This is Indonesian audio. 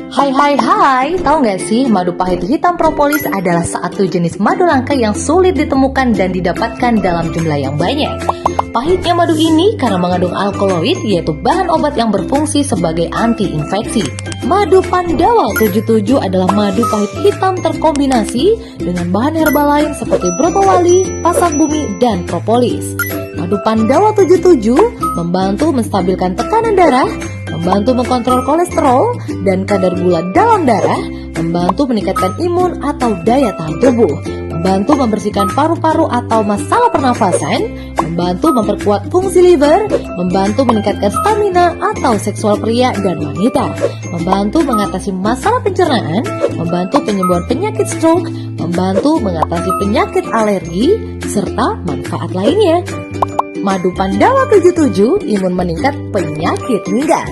Hai, tahu nggak sih madu pahit hitam propolis adalah satu jenis madu langka yang sulit ditemukan dan didapatkan dalam jumlah yang banyak. Pahitnya madu ini karena mengandung alkaloid, yaitu bahan obat yang berfungsi sebagai anti-infeksi. Madu Pandawa 77 adalah madu pahit hitam terkombinasi dengan bahan herbal lain seperti brokoli, pasak bumi, dan propolis. Madu Pandawa 77 membantu menstabilkan tekanan darah, membantu mengontrol kolesterol dan kadar gula dalam darah, membantu meningkatkan imun atau daya tahan tubuh, membantu membersihkan paru-paru atau masalah pernafasan, membantu memperkuat fungsi liver, membantu meningkatkan stamina atau seksual pria dan wanita, membantu mengatasi masalah pencernaan, membantu penyembuhan penyakit stroke, membantu mengatasi penyakit alergi, serta manfaat lainnya. Madu Pandawa 77 imun meningkat penyakit meninggal.